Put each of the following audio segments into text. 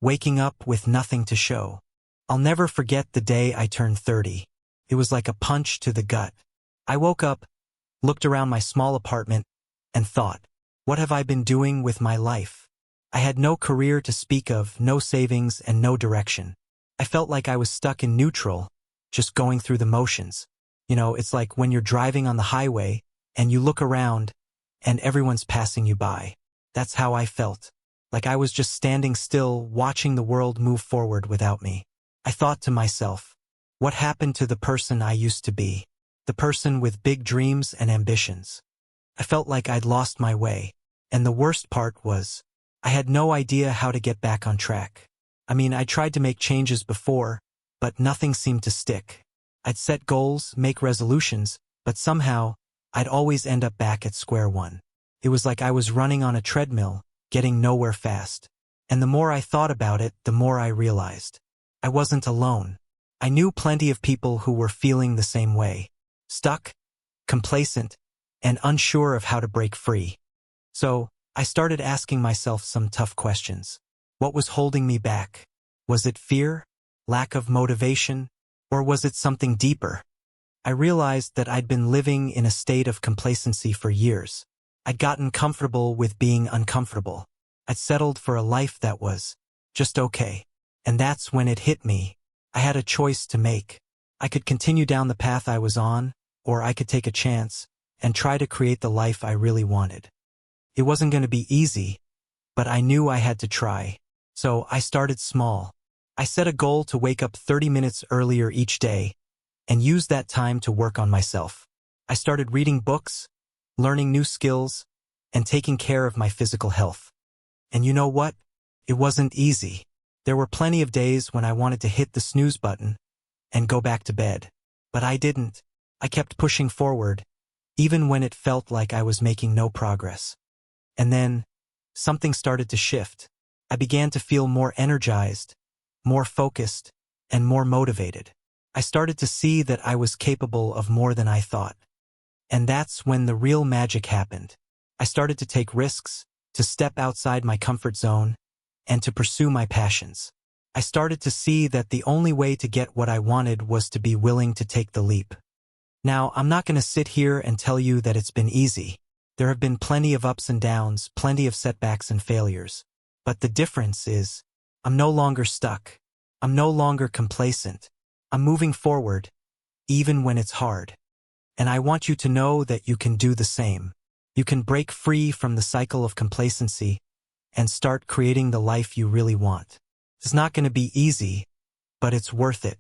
waking up with nothing to show. I'll never forget the day I turned 30. It was like a punch to the gut. I woke up, looked around my small apartment, and thought, what have I been doing with my life? I had no career to speak of, no savings, and no direction. I felt like I was stuck in neutral, just going through the motions. It's like when you're driving on the highway, and you look around, and everyone's passing you by. That's how I felt. Like I was just standing still, watching the world move forward without me. I thought to myself, what happened to the person I used to be? The person with big dreams and ambitions. I felt like I'd lost my way. And the worst part was, I had no idea how to get back on track. I tried to make changes before, but nothing seemed to stick. I'd set goals, make resolutions, but somehow, I'd always end up back at square one. It was like I was running on a treadmill, getting nowhere fast. And the more I thought about it, the more I realized. I wasn't alone. I knew plenty of people who were feeling the same way. Stuck, complacent, and unsure of how to break free. So, I started asking myself some tough questions. What was holding me back? Was it fear? Lack of motivation? Or was it something deeper? I realized that I'd been living in a state of complacency for years. I'd gotten comfortable with being uncomfortable. I'd settled for a life that was just okay. And that's when it hit me. I had a choice to make. I could continue down the path I was on, or I could take a chance and try to create the life I really wanted. It wasn't going to be easy, but I knew I had to try. So I started small. I set a goal to wake up 30 minutes earlier each day and use that time to work on myself. I started reading books, learning new skills, and taking care of my physical health. And you know what? It wasn't easy. There were plenty of days when I wanted to hit the snooze button and go back to bed. But I didn't. I kept pushing forward, even when it felt like I was making no progress. And then, something started to shift. I began to feel more energized, more focused, and more motivated. I started to see that I was capable of more than I thought. And that's when the real magic happened. I started to take risks, to step outside my comfort zone, and to pursue my passions. I started to see that the only way to get what I wanted was to be willing to take the leap. Now, I'm not going to sit here and tell you that it's been easy. There have been plenty of ups and downs, plenty of setbacks and failures. But the difference is, I'm no longer stuck. I'm no longer complacent. I'm moving forward, even when it's hard. And I want you to know that you can do the same. You can break free from the cycle of complacency and start creating the life you really want. It's not going to be easy, but it's worth it.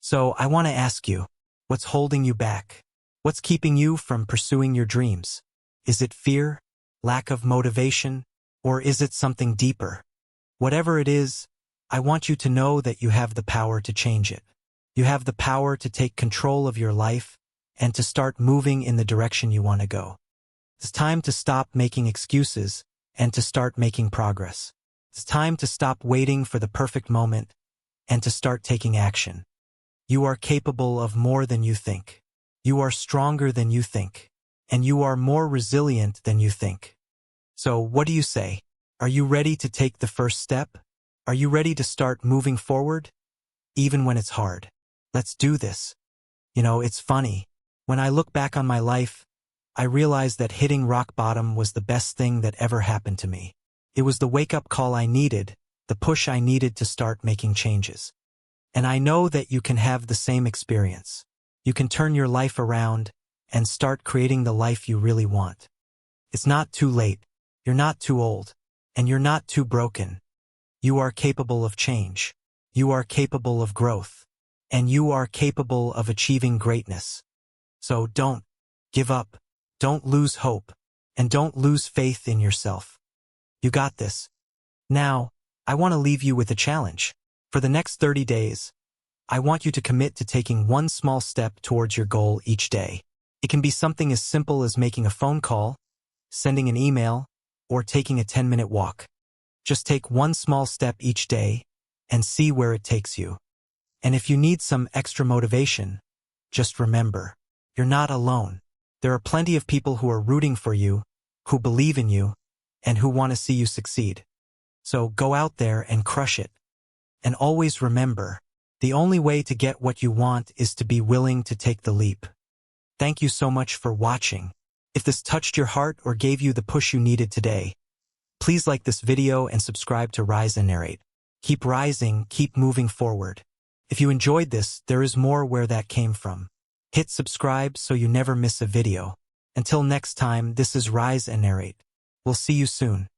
So I want to ask you, what's holding you back? What's keeping you from pursuing your dreams? Is it fear, lack of motivation, or is it something deeper? Whatever it is, I want you to know that you have the power to change it. You have the power to take control of your life and to start moving in the direction you want to go. It's time to stop making excuses and to start making progress. It's time to stop waiting for the perfect moment and to start taking action. You are capable of more than you think. You are stronger than you think. And you are more resilient than you think. So what do you say? Are you ready to take the first step? Are you ready to start moving forward? Even when it's hard. Let's do this. It's funny. When I look back on my life, I realize that hitting rock bottom was the best thing that ever happened to me. It was the wake-up call I needed, the push I needed to start making changes. And I know that you can have the same experience. You can turn your life around and start creating the life you really want. It's not too late. You're not too old. And you're not too broken. You are capable of change. You are capable of growth. And you are capable of achieving greatness. So don't give up. Don't lose hope. And don't lose faith in yourself. You got this. Now, I want to leave you with a challenge. For the next 30 days, I want you to commit to taking one small step towards your goal each day. It can be something as simple as making a phone call, sending an email, or taking a 10-minute walk. Just take one small step each day and see where it takes you. And if you need some extra motivation, just remember, you're not alone. There are plenty of people who are rooting for you, who believe in you, and who want to see you succeed. So go out there and crush it. And always remember, the only way to get what you want is to be willing to take the leap. Thank you so much for watching. If this touched your heart or gave you the push you needed today, please like this video and subscribe to Rise and Narrate. Keep rising, keep moving forward. If you enjoyed this, there is more where that came from. Hit subscribe so you never miss a video. Until next time, this is Rise and Narrate. We'll see you soon.